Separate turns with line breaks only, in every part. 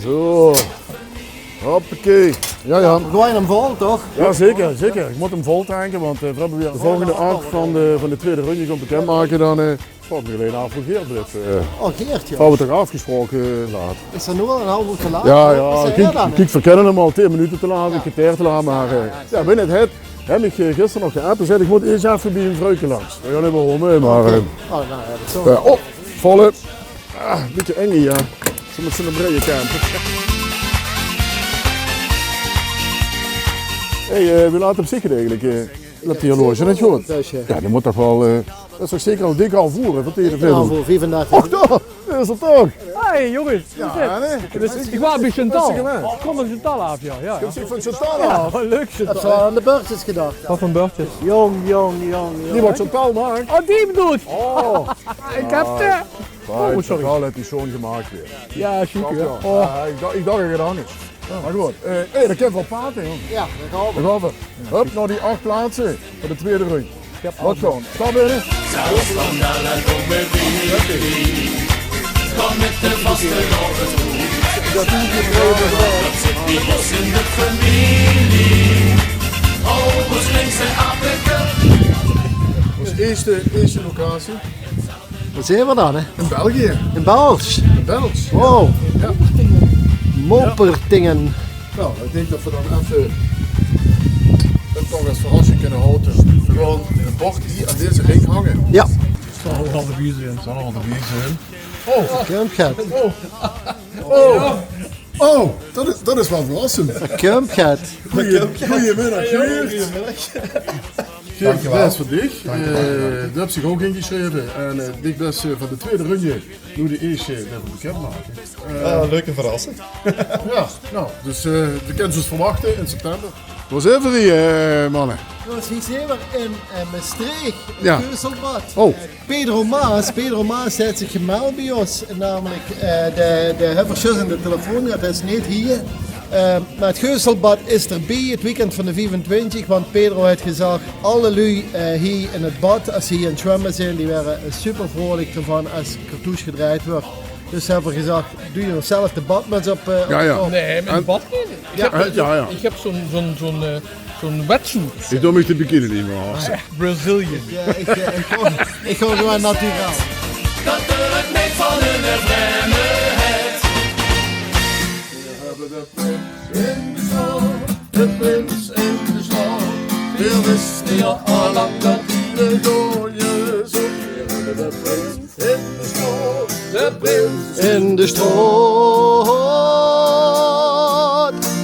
Zo. Hoppakee. Ja.
Gooi hem vol, toch?
Ja, zeker. Ik moet hem vol tanken, want we hebben weer de volgende acht van de tweede runde komt bekendmaken. Dan valt me alleen afgegeerd.
Oh, Geert, ja.
Gaan we toch afgesproken laten.
Is er nu al een half uur te laat?
Ja. Kijk, verkennen hem al 10 minuten te laat, een kwartier te laat, maar binnen het heb ik gisteren nog geappt en zei ik moet eerst even bij een vrouwtje langs. We gaan even horen, maar...
Nou ja, dat is zo.
Volle. Een beetje eng hier. Zo met zo'n breie camper. Hey, we laten hem zitten eigenlijk. Dat die horloge, net goed. Ja, die moet toch wel... dat is toch zeker al dik al voeren voor tegen
veel. Voor 35.
Och, dat is het toch?
Hey jongens,
ja, nee.
Ik was bij Chantal. Ik kom van Chantal af, ja.
Ik heb van Chantal
af. Ja, leuk Chantal.
Dat is aan de beurtjes gedacht.
Wat voor beurtjes?
Jong.
Die wordt Chantal maakt.
Oh, die bedoelt.
Oh.
Ik heb het.
Oh, sorry. Chantal heeft die zoon gemaakt weer.
Ja, chic.
Ik dacht dat het gedaan is. Maar goed, dat kan wel paten, joh.
Ja, dat gaan we.
Hup, naar die 8 plaatsen voor de tweede run. Wat gewoon? Sta binnen.
Kom met de vaste goed. Dat zit bij ons in de familie. Overigens links en Afrika.
Dat is de eerste locatie.
Wat zijn we dan, hè?
In België.
In België.
In België.
Wow.
Ja.
Moppertingen.
Nou, ik denk dat we dan even een toch als verrassing kunnen houden. Gewoon een bord hier aan deze ring hangen.
Ja.
Zal al de bier zijn.
Oh, dat is wel verrassend.
Kumpgat.
Goedemiddag. Dankjewel. Best voor dich. Dat heb zich ook ingeschreven. En ik best van de tweede rundje nu de eerste even bekend maken.
Leuke verrassing.
Ja, nou, dus de kunnen ze verwachten in september. Was even die mannen.
Dus hier zijn we in Maastricht,
Ja.
Geuselbad.
Oh.
Pedro Maas heeft zich gemeld bij ons, namelijk de verschillende telefoon, dat is niet hier. Maar het Geuselbad is erbij het weekend van de 25, want Pedro heeft gezegd, alle lui hier in het bad, als ze hier in het zwemmen zijn, die waren super vrolijk ervan als cartouche gedraaid wordt. Dus hebben we gezegd, doe je zelf de badmuts op.
Nee, met een bad niet. Ik heb zo'n wetsuit.
Ik doe me de bikini niet meer.
Brazilian.
Ja, ik ga gewoon naturaal.
Dat er het meet van hun vreemdheid.
We hebben de prins in de stad, de prins in de stad. We wisten ja al lang dat de dode zo. We hebben de prins in de stad, de prins
In de straat.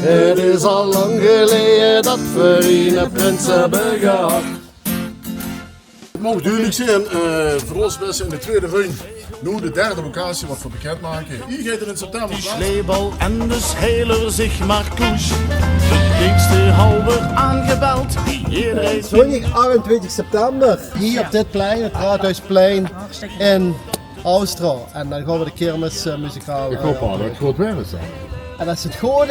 Het is al lang geleden dat we een prins hebben gehad.
Het mag duidelijk zijn, voor ons mensen in de tweede run, nu de derde locatie wat we bekend maken. Hier gaat er in september
Die Schleebel en de Scheler zich maar koes. De dienste halver aangebeld. Iedereen
Zondag 28 september, hier op dit plein, het Raadhuisplein in Austria. En dan gaan we de kermis muzikaal.
Ik hoop al dat het goed weer is dan.
En als het goed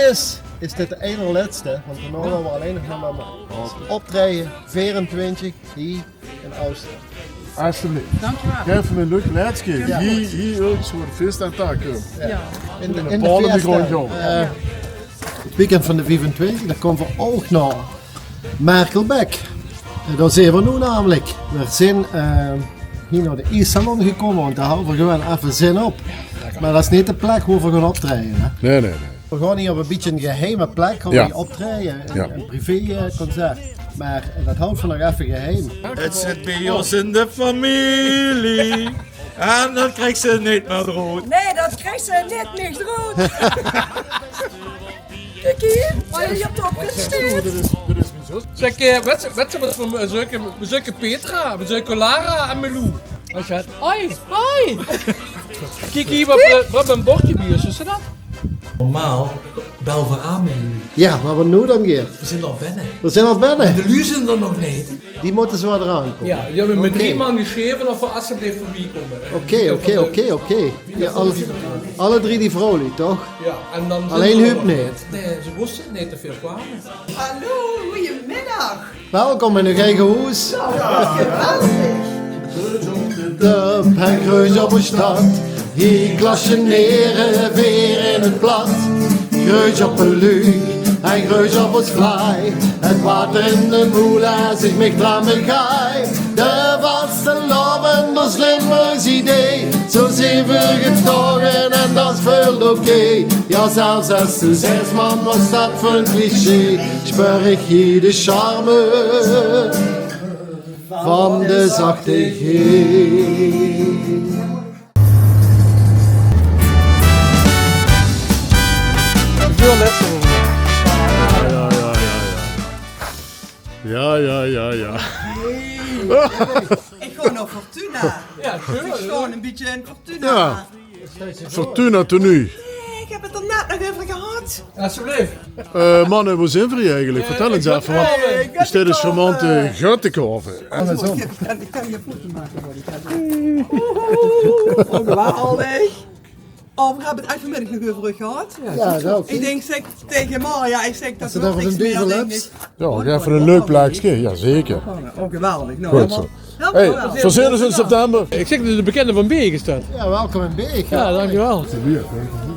is dit de ene laatste, want daarna gaan we alleen nog maar optreden 24 hier in Austria.
Alsjeblieft. Dankjewel. Geef me een leuk laatste.
Ja.
Hier ook zo de feest aan taak.
In de
Polen die gewoon
fiesta.
jong.
Het weekend van de 25, daar komen we ook naar Merkelbeck. Daar zijn we nu namelijk. We zijn hier naar de ijssalon gekomen, want daar houden we gewoon even zin op. Maar dat is niet de plek waar we gaan optreden. Hè.
Nee.
We gaan hier op een beetje een geheime plek gaan we optreden, een privéconcert. Maar dat houdt van nog even geheim.
Het zit bij ons in de familie. En dan krijgt ze niet meer rood.
Nee, dat krijgt ze niet rood. Kijk hier, waar je hebt opgestuurd.
Dit is mijn zus.
Zeg, wat ze we zoeken Petra, we zoeken Lara en Milou. Als je het, hoi. Kijk hier, wat een bordje bier, is dat?
Normaal bel voor aan met jullie.
Ja, maar wat nu dan, Geert?
We zijn al binnen.
We zijn al binnen.
De lui zijn er nog niet.
Die moeten zo eraan komen.
Ja, die hebben met 3 man geschreven of we alsjeblieft voorbij komen.
Oké. Ja, alle drie die vrolijk, toch?
Ja, en dan
Alleen Huub niet.
Nee, ze moesten niet te veel kwamen.
Hallo, goedemiddag.
Welkom in uw eigen huis.
Geweldig.
De Pekreus op de stad. Hier klasjeneren weer in het plat. Gruis op een luug en gruis op het vlaai. Het water in de moela zich mich dran begaai. De vaste loven, dat slimmers idee. Zo zijn we getogen en dat is veel oké. Ja, zelfs als de 6 man was dat voor een cliché. Speur ik hier de charme van de zachte G.
Ja.
Ik ga naar Fortuna.
Ja,
Ik
tuurlijk.
gewoon een beetje in Fortuna.
Ja. Fortuna tenue.
Ik heb het er net nog over gehad.
Alsjeblieft.
Mannen, hoe zijn we eigenlijk? Vertel eens even. Want is dit een charmante gattenkorven?
Ik kan je voeten maken. Geweldig. Oh, we hebben het uit vanmiddag nog over gehad.
Ja, dat
Ik denk zeg, tegen Marja, ik zeg dat
ze
ze
daar
nog
van
niks
een
meer
duvel
denk
hebt.
ik.
Ja, even een leuk plaatje. Ja, zeker.
Oh, geweldig. Nou,
Goed
helemaal-
zo.
helemaal
Hey,
geweldig.
verzinnen ze in september.
Ik zeg dat de bekende van Beek is dat.
Ja, welkom in Beek.
Ja, dankjewel.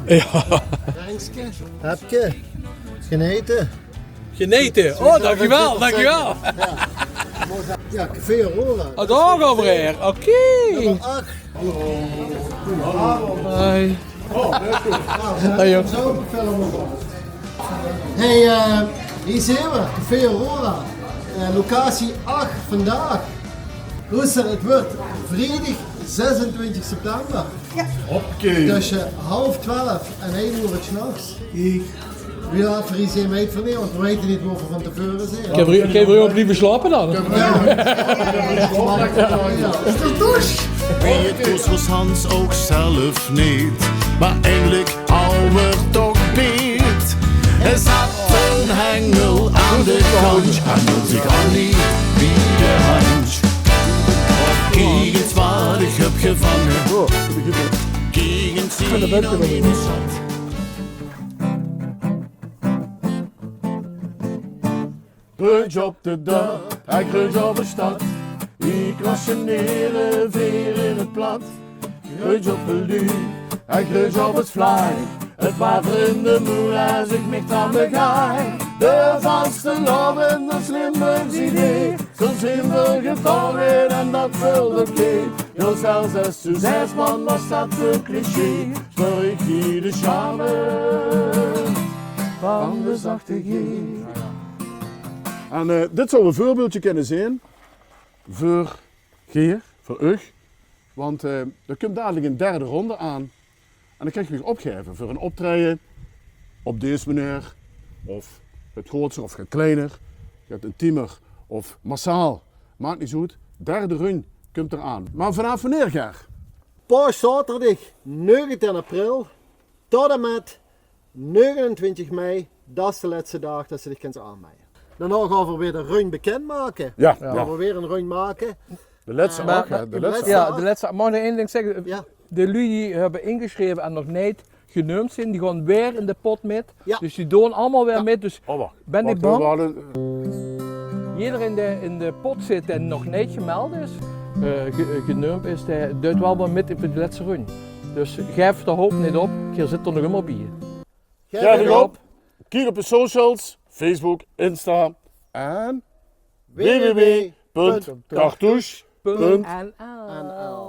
Dankje. Hebje. Geneten.
Geneten. Oh, dankjewel, dankjewel.
Ja, Café Aurora.
Oh, daar over hier. Oké.
Ach,
Hoi. Hoi, joh.
zo film op. Hey, hier zijn we. Café Aurora. Locatie 8 vandaag. Luister, het wordt vrijdag 26 september.
Oké.
Tussen 11:30 en 1 uur 's nachts. Wie laat voor iets in weet van niet, want we weten niet wat we van tevoren zijn.
Ik heb er ook liever slapen dan.
Is dat douche?
Wie het koos was Hans ook zelf niet, maar eigenlijk alweer toch beet. Er zat een hengel aan de kant, hij wil zich al niet wie de hand. Gegen het waar ik heb gevangen, gegen het zien aan in de zand.
Gruis op de dag, hij gruis op de stad. Ik klasjeneren weer in het plat. Gruis op de luur, hij gruis op het vlaai. Het water in de moela zich mich aan de gaai. De vaste loven, dat slimmers idee. Zo zijn we getogen en dat veel oké. Ja, zelfs als de 6 man was dat een cliché. Speur ik hier de charme van de zachte G. En dit zou een voorbeeldje kunnen zijn voor Geer, voor u. Want er komt dadelijk een derde ronde aan. En dan krijg je weer opgeven voor een optreden op deze manier. Of het grootste of het kleiner. Je hebt intiemer of massaal. Maakt niet zo uit. Derde run komt eraan. Maar vanaf wanneer, Ger?
Pas zaterdag 19 april tot en met 29 mei. Dat is de laatste dag dat ze zich kunnen aanmelden. Daarna gaan we weer de run bekendmaken.
Ja.
Gaan we weer een run maken.
De laatste
Maar-
ook, hè? De
maar-
laatste.
Ja, de laatste. Mag ik nog één ding zeggen?
Ja.
De lui die hebben ingeschreven en nog niet genoemd zijn, die gaan weer in de pot met.
Ja.
Dus die doen allemaal weer met. Dus
Oh, wacht.
ben ik
Wacht,
bang?
we hadden-
Iedereen in de pot zit en nog niet gemeld is, genoemd is, die doet wel weer met in de laatste run. Dus geef de hoop niet op, je zit er nog helemaal bij.
Geef het op. Kijk op de socials, Facebook, Insta en www.cartouche.nl.
.nl